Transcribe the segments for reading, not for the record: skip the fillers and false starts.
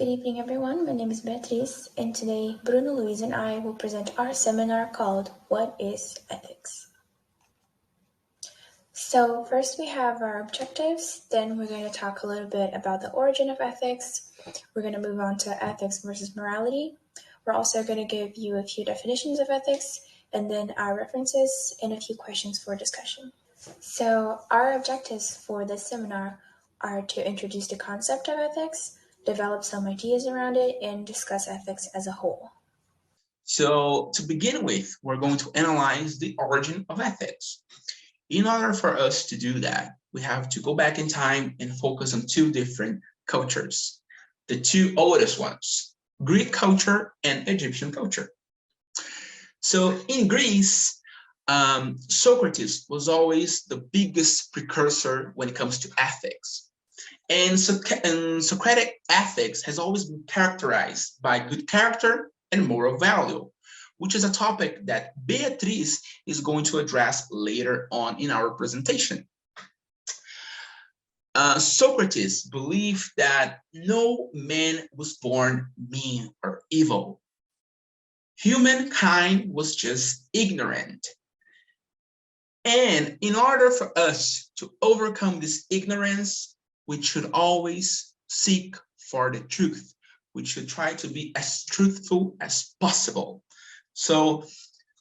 Good evening, everyone. My name is Beatriz, and today Bruno, Luiz, and I will present our seminar called What is Ethics? So first we have our objectives, then we're going to talk a little bit about the origin of ethics. We're going to move on to ethics versus morality. We're also going to give you a few definitions of ethics, and then our references and a few questions for discussion. So our objectives for this seminar are to introduce the concept of ethics, develop some ideas around it, and discuss ethics as a whole. So to begin with, we're going to analyze the origin of ethics. In order for us to do that, we have to go back in time and focus on two different cultures, the two oldest ones, Greek culture and Egyptian culture. So in Greece, Socrates was always the biggest precursor when it comes to ethics. And Socratic ethics has always been characterized by good character and moral value, which is a topic that Beatriz is going to address later on in our presentation. Socrates believed that no man was born mean or evil. Humankind was just ignorant. And in order for us to overcome this ignorance, we should always seek for the truth. We should try to be as truthful as possible. So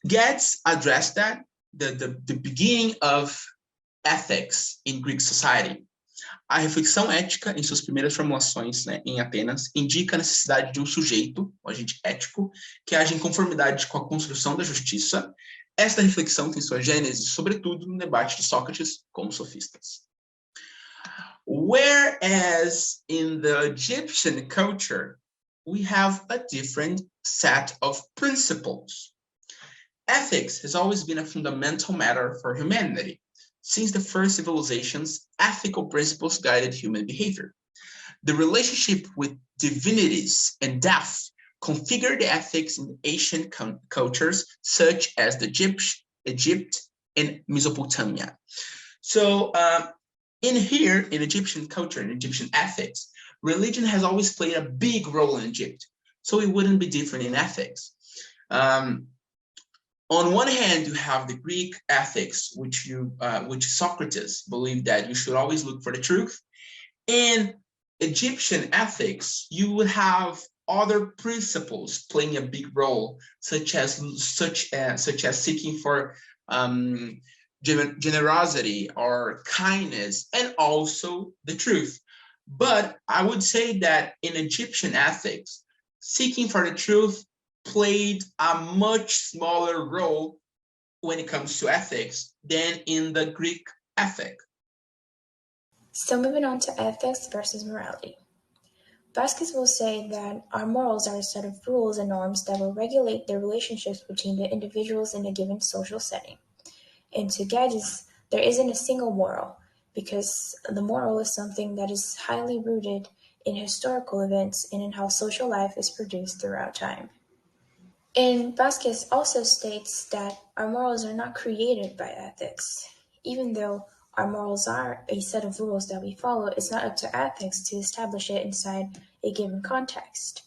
Getz addressed that, the beginning of ethics in Greek society. A reflexão ética, em suas primeiras formulações, em Atenas, indica a necessidade de um sujeito, um agente ético, que age em conformidade com a construção da justiça. Esta reflexão tem sua gênese, sobretudo, no debate de Sócrates com os sofistas. Whereas in the Egyptian culture, we have a different set of principles. Ethics has always been a fundamental matter for humanity. Since the first civilizations, ethical principles guided human behavior. The relationship with divinities and death configured the ethics in ancient cultures such as the Egypt and Mesopotamia. So in Egyptian culture and Egyptian ethics, religion has always played a big role in Egypt. So it wouldn't be different in ethics. On one hand, you have the Greek ethics, which Socrates believed that you should always look for the truth. In Egyptian ethics, you would have other principles playing a big role, such as seeking for generosity or kindness, and also the truth. But I would say that in Egyptian ethics, seeking for the truth played a much smaller role when it comes to ethics than in the Greek ethic. So moving on to ethics versus morality. Vasquez will say that our morals are a set of rules and norms that will regulate the relationships between the individuals in a given social setting. And to Geddes, there isn't a single moral, because the moral is something that is highly rooted in historical events and in how social life is produced throughout time. And Vasquez also states that our morals are not created by ethics. Even though our morals are a set of rules that we follow, it's not up to ethics to establish it inside a given context.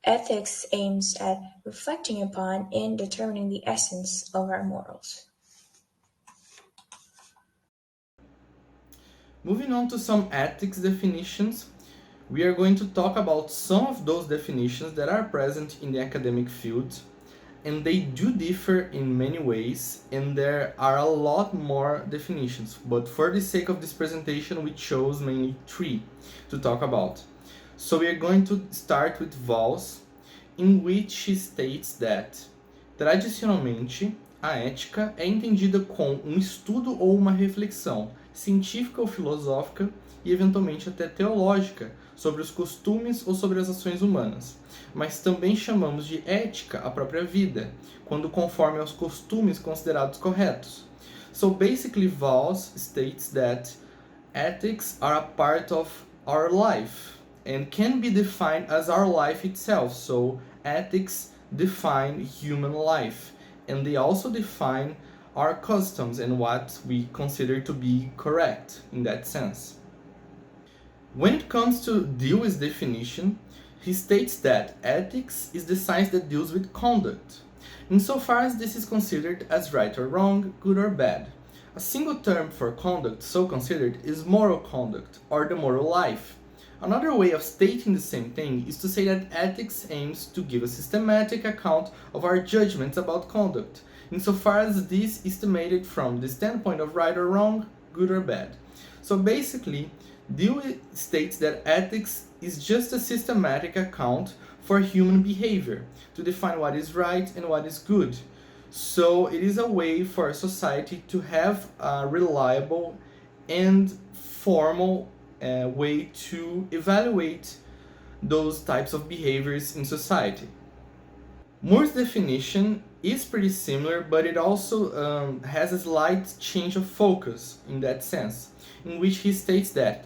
Ethics aims at reflecting upon and determining the essence of our morals. Moving on to some ethics definitions, we are going to talk about some of those definitions that are present in the academic field, and they do differ in many ways, and there are a lot more definitions, but for the sake of this presentation we chose mainly 3 to talk about. So we are going to start with Walls, in which she states that, tradicionalmente, a ética é entendida como estudo ou uma reflexão científica ou filosófica e eventualmente até teológica sobre os costumes ou sobre as ações humanas, mas também chamamos de ética a própria vida, quando conforme aos costumes considerados corretos. So basically Walls states that ethics are a part of our life and can be defined as our life itself. So ethics define human life, and they also define our customs and what we consider to be correct in that sense. When it comes to Dewey's definition, He states that ethics is the science that deals with conduct, insofar as this is considered as right or wrong, good or bad. A single term for conduct so considered is moral conduct, or the moral life. Another way of stating the same thing is to say that ethics aims to give a systematic account of our judgments about conduct, insofar as this is estimated from the standpoint of right or wrong, good or bad. So basically, Dewey states that ethics is just a systematic account for human behavior to define what is right and what is good. So it is a way for society to have a reliable and formal way to evaluate those types of behaviors in society. Moore's definition is pretty similar, but it also has a slight change of focus in that sense, in which he states that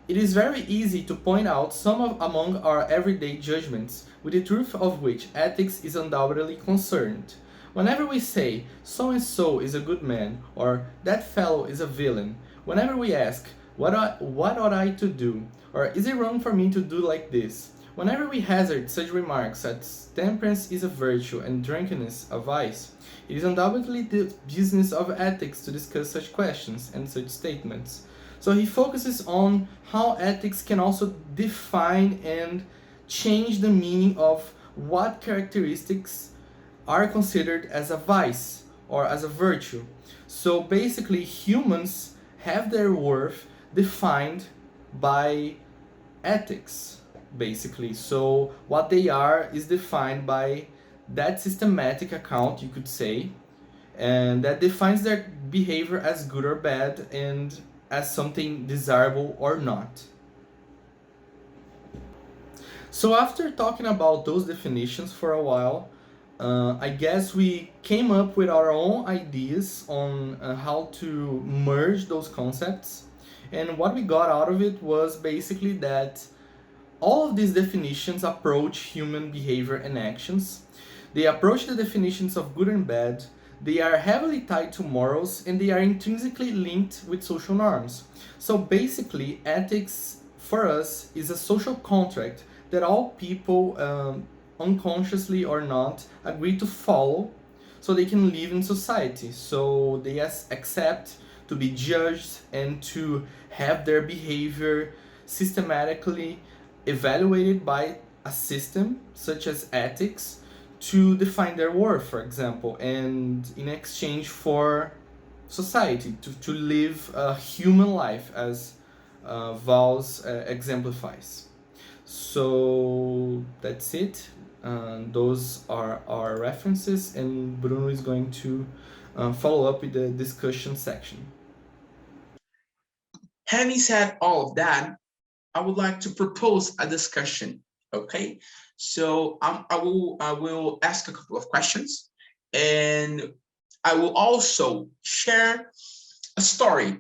it is very easy to point out some among our everyday judgments, with the truth of which ethics is undoubtedly concerned. Whenever we say, so and so is a good man, or that fellow is a villain, whenever we ask, what ought I to do, or is it wrong for me to do like this, whenever we hazard such remarks as temperance is a virtue and drunkenness a vice, it is undoubtedly the business of ethics to discuss such questions and such statements. So he focuses on how ethics can also define and change the meaning of what characteristics are considered as a vice or as a virtue. So basically, humans have their worth defined by ethics, basically. So what they are is defined by that systematic account, you could say, and that defines their behavior as good or bad and as something desirable or not. So after talking about those definitions for a while, I guess we came up with our own ideas on how to merge those concepts. And what we got out of it was basically that all of these definitions approach human behavior and actions. They approach the definitions of good and bad. They are heavily tied to morals, and they are intrinsically linked with social norms. So basically, ethics for us is a social contract that all people, unconsciously or not, agree to follow so they can live in society. So they accept to be judged and to have their behavior systematically evaluated by a system such as ethics to define their worth, for example, and in exchange for society, to live a human life as Vals exemplifies. So that's it. Those are our references, and Bruno is going to follow up with the discussion section. Having said all of that, I would like to propose a discussion. Okay, so I will ask a couple of questions, and I will also share a story,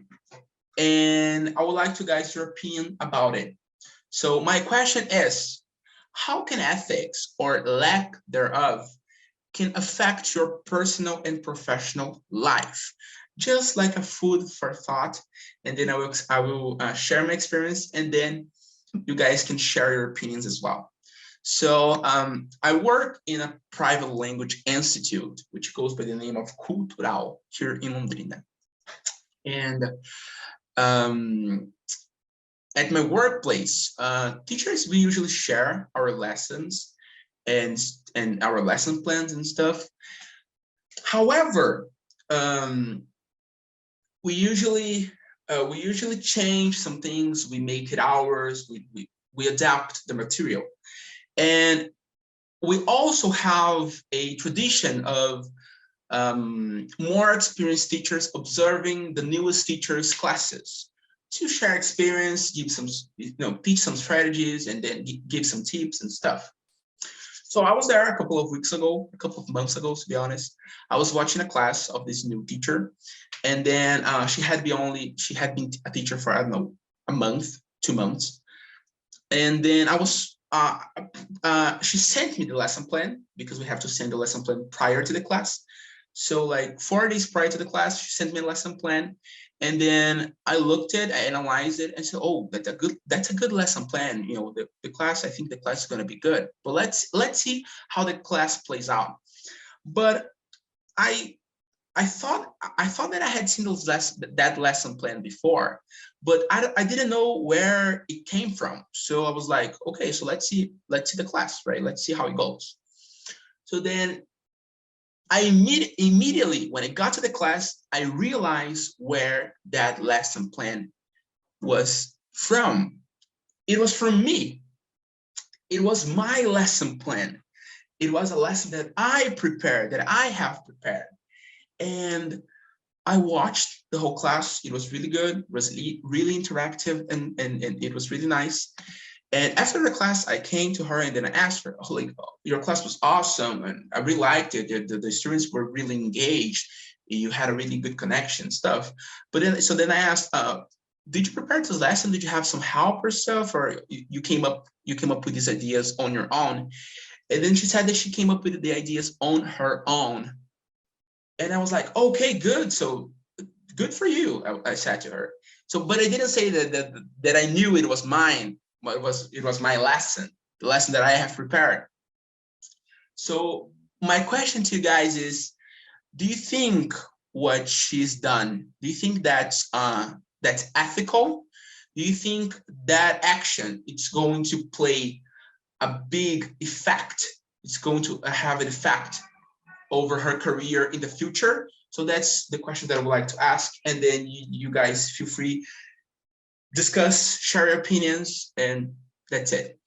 and I would like to guys your opinion about it. So my question is, how can ethics or lack thereof can affect your personal and professional life? Just like a food for thought, and then I will share my experience, and then you guys can share your opinions as well. So I work in a private language institute, which goes by the name of Cultural here in Londrina. And at my workplace, teachers, we usually share our lessons and our lesson plans and stuff. However, we usually change some things, we make it ours, we adapt the material. And we also have a tradition of more experienced teachers observing the newest teachers' classes to share experience, give some, teach some strategies, and then give some tips and stuff. So I was there a couple of months ago, to be honest. I was watching a class of this new teacher, and then she had been a teacher for, I don't know, a month, 2 months. And then she sent me the lesson plan, because we have to send the lesson plan prior to the class. So like 4 days prior to the class, she sent me a lesson plan. And then I looked at it, I analyzed it, and said, "Oh, that's a good lesson plan. You know, the class. I think the class is going to be good. But let's see how the class plays out." But I I thought that I had seen that lesson plan before, but I didn't know where it came from. So I was like, okay, so let's see the class, right? Let's see how it goes. So then I immediately, when I got to the class, I realized where that lesson plan was from. It was from me. It was my lesson plan. It was a lesson that I prepared, that I have prepared. And I watched the whole class. It was really good. It was really interactive, and it was really nice. And after the class, I came to her and then I asked her, oh, like, your class was awesome, and I really liked it. The students were really engaged. You had a really good connection, stuff. But then I asked, did you prepare this lesson? Did you have some help or stuff, or you came up with these ideas on your own? And then she said that she came up with the ideas on her own. And I was like, okay, good. So good for you, I said to her. So, but I didn't say that I knew it was mine. But it was my lesson, the lesson that I have prepared. So my question to you guys is, do you think what she's done, do you think that's ethical? Do you think that action, it's going to play a big effect? It's going to have an effect over her career in the future? So that's the question that I would like to ask. And then you guys feel free, discuss, share your opinions, and that's it.